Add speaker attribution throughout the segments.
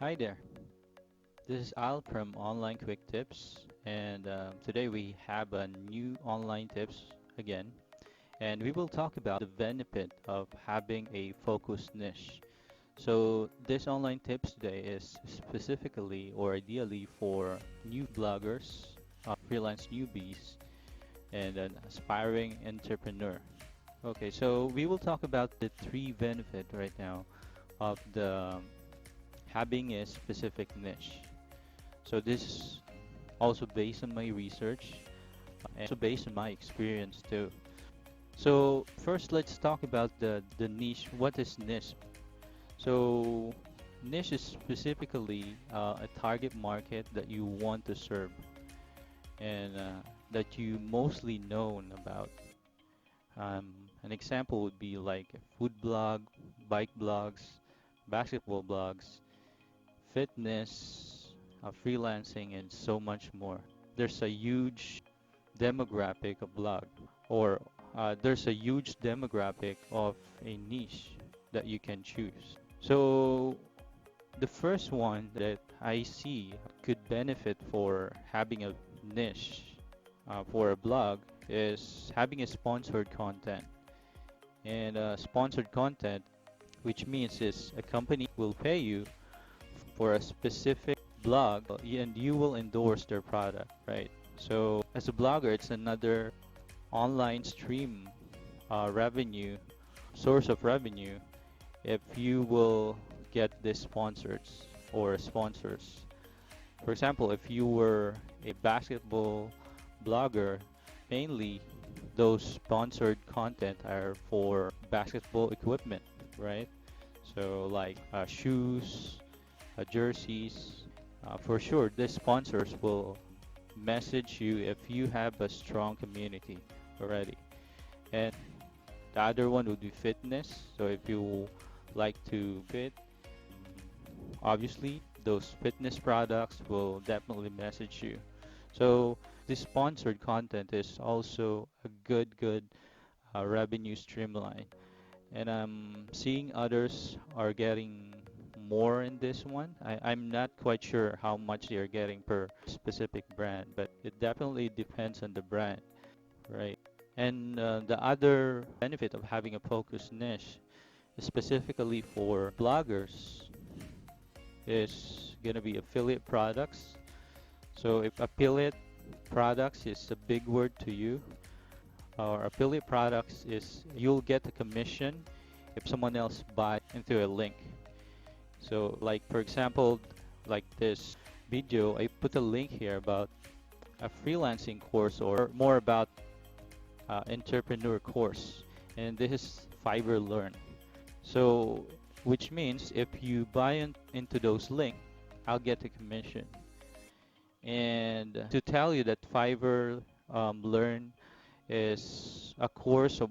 Speaker 1: Hi there, this is Al from Online Quick Tips, and today we have a new online tips again, and we will talk about the benefit of having a focused niche. So, this online tips today is specifically or ideally for new bloggers, freelance newbies, and an aspiring entrepreneur. Okay, so we will talk about the three benefit right now of the having a specific niche. So this is also based on my research and also based on my experience too. So first, let's talk about the niche. What is niche? So niche is specifically a target market that you want to serve and that you mostly known about. An example would be like a food blog, bike blogs, basketball blogs, fitness, freelancing, and so much more. There's a huge demographic of blog, or there's a huge demographic of a niche that you can choose. So the first one that I see could benefit for having a niche for a blog is having a sponsored content. And sponsored content, which means is a company will pay you for a specific blog and you will endorse their product, right? So as a blogger, it's another online stream revenue, source of revenue if you will get the sponsors or sponsors. For example, if you were a basketball blogger, mainly those sponsored content are for basketball equipment, right? So like shoes, jerseys. For sure, the sponsors will message you if you have a strong community already. And the other one would be fitness. So if you like to fit, obviously those fitness products will definitely message you. So this sponsored content is also a good revenue streamline. And I'm seeing others are getting more in this one. I'm not quite sure how much they are getting per specific brand, but it definitely depends on the brand, right? And the other benefit of having a focused niche, specifically for bloggers, is going to be affiliate products. So if affiliate products is a big word to you, or affiliate products is you'll get a commission if someone else buy into a link. So like for example, like this video, I put a link here about a freelancing course or more about entrepreneur course, and this is Fiverr Learn. So which means if you buy into those links, I'll get a commission. And to tell you that Fiverr Learn is a course of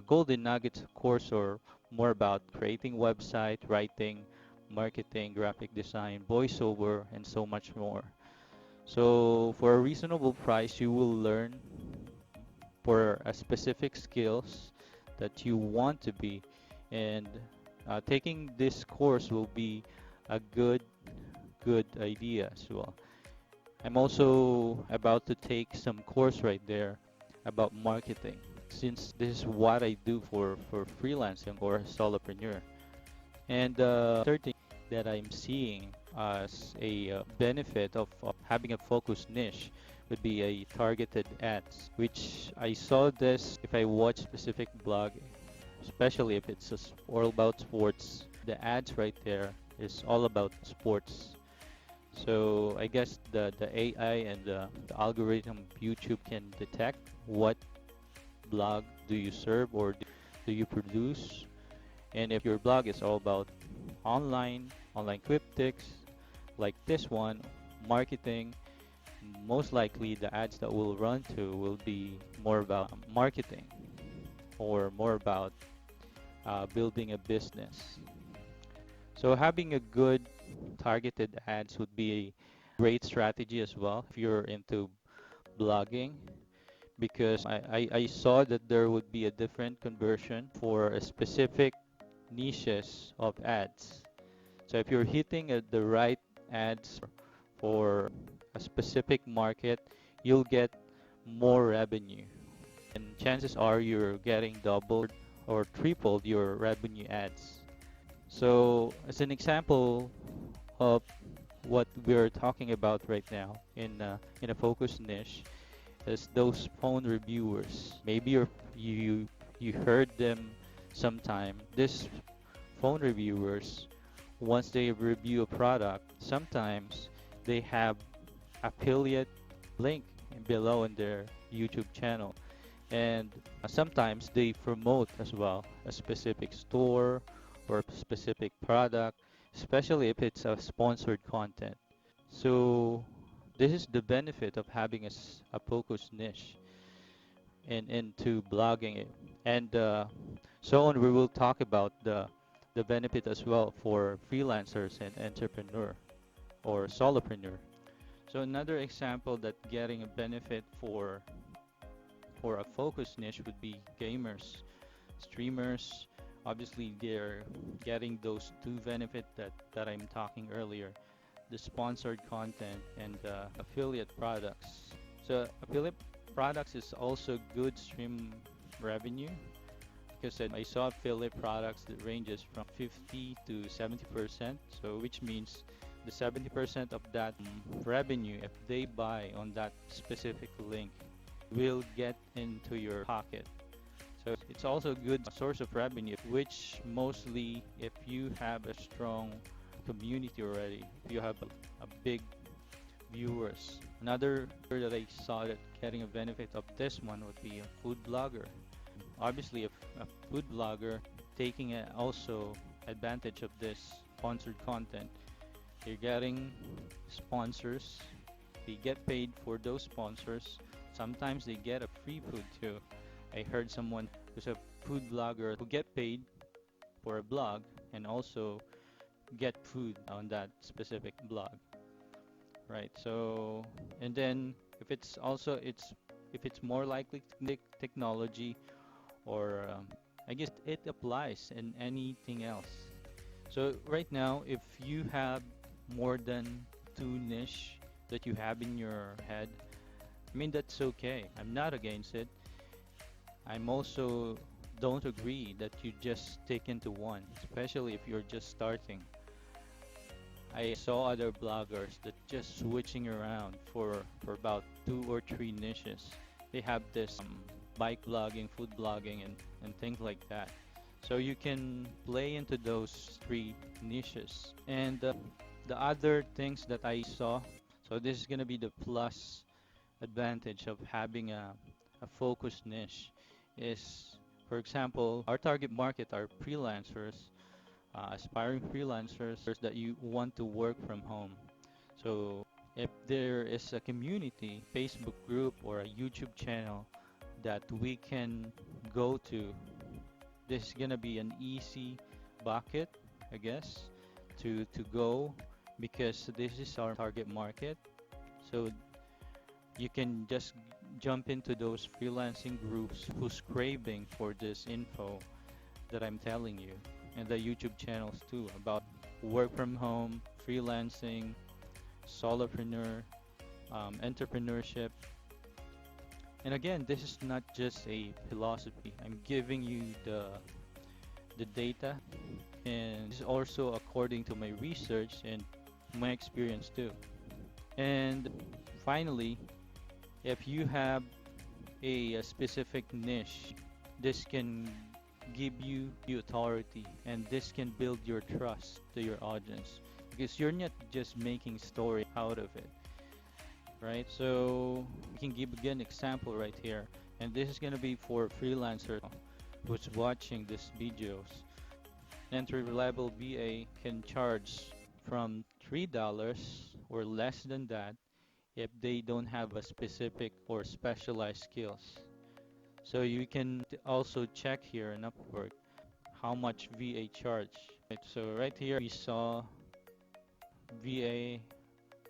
Speaker 1: Golden Nuggets course or more about creating website, writing, marketing, graphic design, voiceover, and so much more. So for a reasonable price, you will learn for a specific skills that you want to be, and taking this course will be a good idea as well. I'm also about to take some course right there about marketing since this is what I do for freelancing or solopreneur. And third thing that I'm seeing as a benefit of having a focused niche would be a targeted ads, which I saw this if I watch specific blog, especially if it's all about sports. The ads right there is all about sports. So I guess the AI and the algorithm of YouTube can detect what blog do you serve or do you produce. And if your blog is all about online cryptics, like this one, marketing, most likely the ads that will run to will be more about marketing or more about building a business. So having a good targeted ads would be a great strategy as well if you're into blogging because I saw that there would be a different conversion for a specific niches of ads. So if you're hitting the right ads for a specific market, you'll get more revenue. And chances are you're getting doubled or tripled your revenue ads. So as an example of what we're talking about right now in a focus niche is those phone reviewers. Maybe you heard them sometime. This phone reviewers, once they review a product, sometimes they have affiliate link below in their YouTube channel. And sometimes they promote as well a specific store or a specific product, especially if it's a sponsored content. So this is the benefit of having a focused niche into blogging it. And so on, we will talk about the benefit as well for freelancers and entrepreneur or solopreneur. So another example that getting a benefit for a focus niche would be gamers, streamers. Obviously, they're getting those two benefit that I'm talking earlier, the sponsored content and affiliate products. So affiliate products is also good stream revenue because I saw affiliate products that ranges from 50 to 70%. So which means the 70% of that revenue, if they buy on that specific link, will get into your pocket. So it's also a good source of revenue, which mostly if you have a strong community already, if you have a big viewers. Another that I saw that getting a benefit of this one would be a food blogger. Obviously, if a food blogger taking also advantage of this sponsored content, you're getting sponsors. They get paid for those sponsors. Sometimes they get a free food too. I heard someone who's a food blogger who get paid for a blog and also get food on that specific blog, right? So, and then if it's more likely technology or I guess it applies in anything else. So right now, if you have more than two niche that you have in your head, I mean that's okay. I'm not against it. I'm also don't agree that you just stick into one, especially if you're just starting. I saw other bloggers that just switching around for about two or three niches. They have this bike blogging, food blogging, and things like that. So you can play into those three niches. And the other things that I saw, so this is gonna be the plus advantage of having a focused niche, is for example, our target market are freelancers, aspiring freelancers that you want to work from home. So if there is a community, Facebook group or a YouTube channel that we can go to, this is gonna be an easy bucket, I guess, to go because this is our target market. So you can just jump into those freelancing groups who's craving for this info that I'm telling you, and the YouTube channels too about work from home, freelancing, solopreneur, entrepreneurship. And again, this is not just a philosophy. I'm giving you the data, and this is also according to my research and my experience too. And finally, if you have a specific niche, this can give you authority and this can build your trust to your audience because you're not just making story out of it, right? So we can give again example right here, and this is gonna be for freelancer who's watching these videos. Entry reliable VA can charge from $3 or less than that if they don't have a specific or specialized skills. So you can also check here in Upwork how much VA charge. Right, so right here we saw VA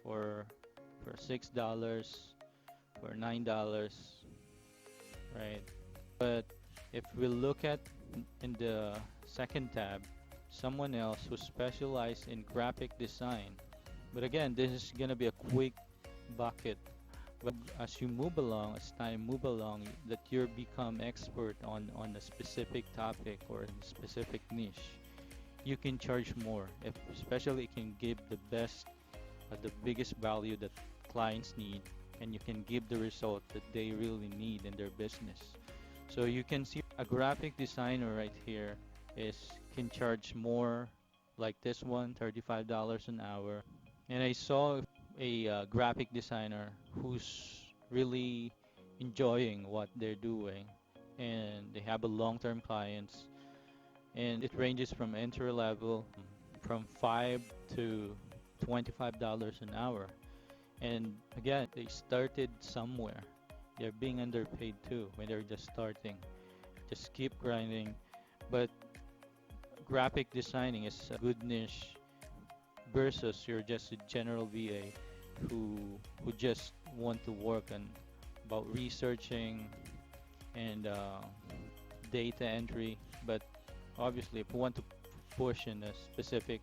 Speaker 1: for $6, for $9, right? But if we look at in the second tab, someone else who specializes in graphic design. But again, this is gonna be a quick bucket. As you move along, as time move along, that you become expert on a specific topic or a specific niche, you can charge more. If especially it can give the biggest value that clients need, and you can give the result that they really need in their business. So you can see a graphic designer right here is can charge more, like this one, $35 an hour. And I saw a graphic designer who's really enjoying what they're doing, and they have a long-term clients, and it ranges from entry level from 5 to $25 an hour. And again, they started somewhere. They're being underpaid too when they're just starting. Just keep grinding. But graphic designing is a good niche versus you're just a general VA who just want to work on about researching and data entry. But obviously, if you want to push in a specific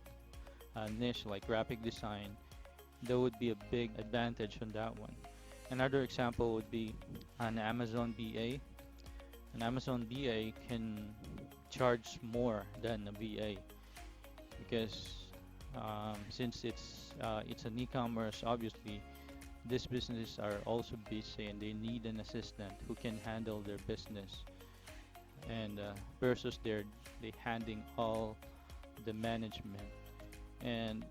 Speaker 1: niche like graphic design, there would be a big advantage on that one. Another example would be an Amazon BA. An Amazon BA can charge more than a VA because since it's an e-commerce, obviously these businesses are also busy and they need an assistant who can handle their business, and versus they handling all the management. And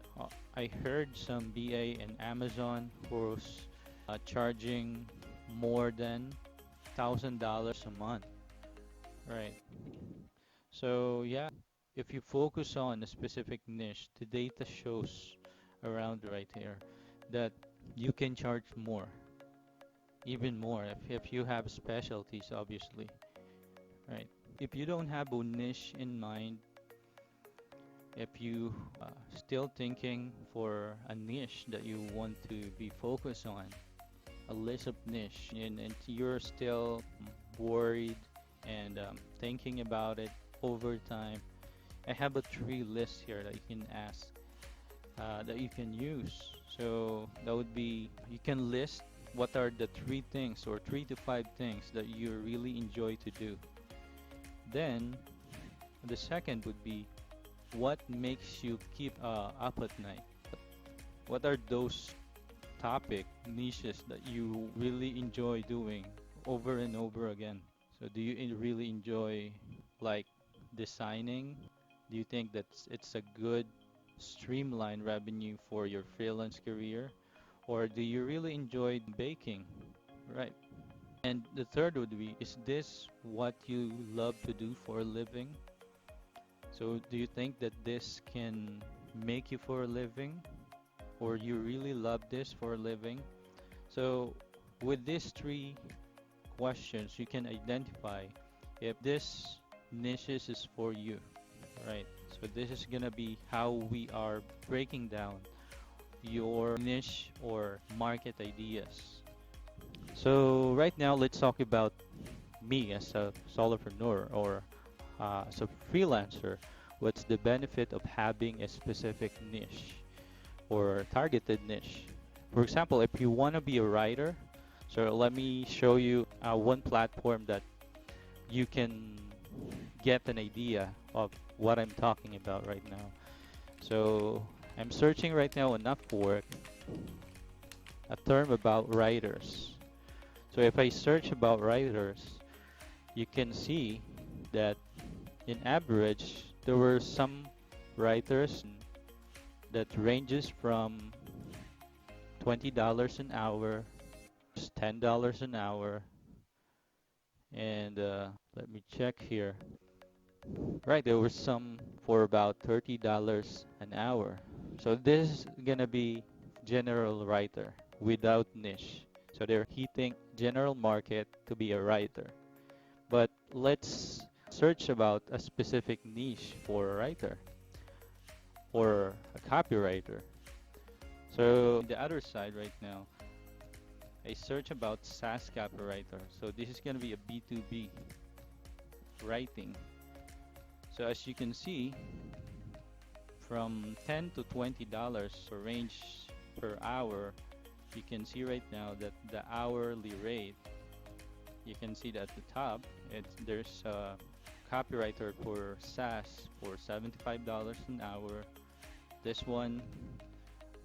Speaker 1: I heard some BA in Amazon who's charging more than $1,000 a month, right? So yeah, if you focus on a specific niche, the data shows around right here that you can charge more, even more if you have specialties, obviously, right? If you don't have a niche in mind, if you still thinking for a niche that you want to be focused on, a list of niche, and you're still worried and thinking about it over time, I have a three list here that you can ask, that you can use. So that would be you can list what are the three things or 3 to 5 things that you really enjoy to do. Then the second would be what makes you keep up at night. What are those topic niches that you really enjoy doing over and over again? So do you really enjoy like designing? Do you think that it's a good streamline revenue for your freelance career? Or do you really enjoy baking? Right. And the third would be, is this what you love to do for a living? So do you think that this can make you for a living? Or you really love this for a living? So with these three questions, you can identify if this niches is for you, right? So this is gonna be how we are breaking down your niche or market ideas. So right now, let's talk about me as a solopreneur or as a freelancer. What's the benefit of having a specific niche or targeted niche? For example, if you want to be a writer, so let me show you one platform that you can get an idea of what I'm talking about right now. So I'm searching right now on Upwork a term about writers. So if I search about writers, you can see that in average there were some writers that ranges from $20 an hour, $10 an hour, and let me check here. Right, there were some for about $30 an hour. So this is gonna be general writer without niche. So they're hitting general market to be a writer. But let's search about a specific niche for a writer or a copywriter. So the other side right now, I search about SaaS copywriter. So this is gonna be a B2B writing. So as you can see, from 10 to $20 range per hour. You can see right now that the hourly rate, you can see that at the top, there's a copywriter for SaaS for $75 an hour. This one,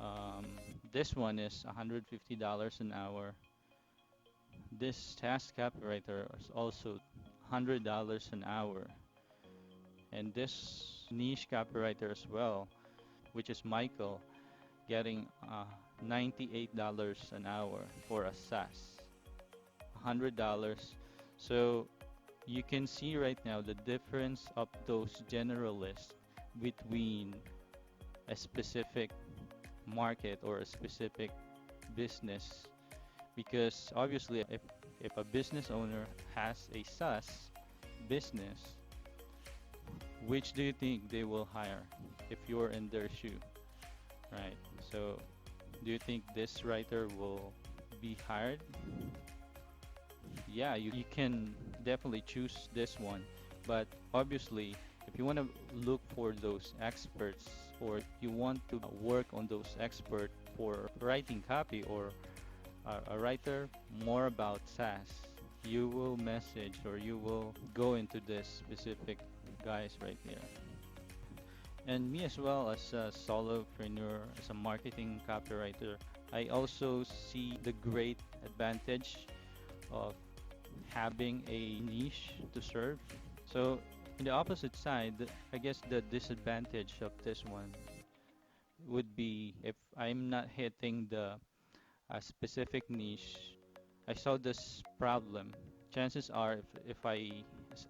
Speaker 1: um, this one is $150 an hour. This task copywriter is also $100 an hour. And this niche copywriter as well, which is Michael, getting $98 an hour for a SaaS, $100. So you can see right now the difference of those generalists between a specific market or a specific business. Because obviously, if a business owner has a SaaS business, which do you think they will hire if you're in their shoe, right? So, do you think this writer will be hired? Yeah, you can definitely choose this one, but obviously, if you want to look for those experts or you want to work on those experts for writing copy or a writer more about SaaS, you will message or you will go into this specific guys right here. And me as well as a solopreneur, as a marketing copywriter, I also see the great advantage of having a niche to serve. So in the opposite side, I guess the disadvantage of this one would be if I'm not hitting the specific niche. I saw this problem. Chances are, if I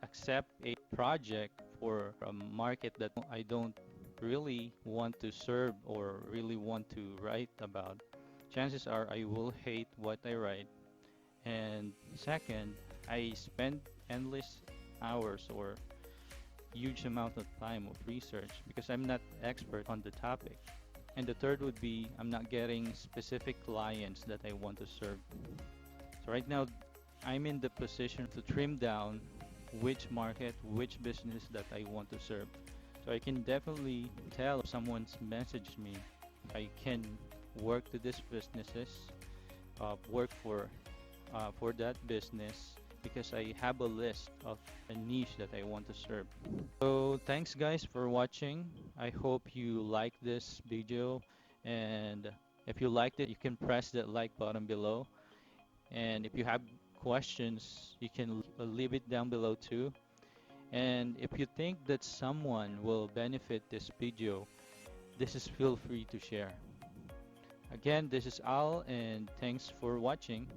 Speaker 1: accept a project for a market that I don't really want to serve or really want to write about, chances are I will hate what I write. And second, I spend endless hours or huge amount of time of research because I'm not expert on the topic. And the third would be I'm not getting specific clients that I want to serve. So right now, I'm in the position to trim down which market, which business that I want to serve. So I can definitely tell if someone's messaged me, I can work to these businesses, work for that business because I have a list of a niche that I want to serve. So thanks guys for watching. I hope you like this video, and if you liked it, you can press that like button below. And if you have questions, you can leave it down below too. And if you think that someone will benefit this video, this is feel free to share. Again, this is Al, and thanks for watching.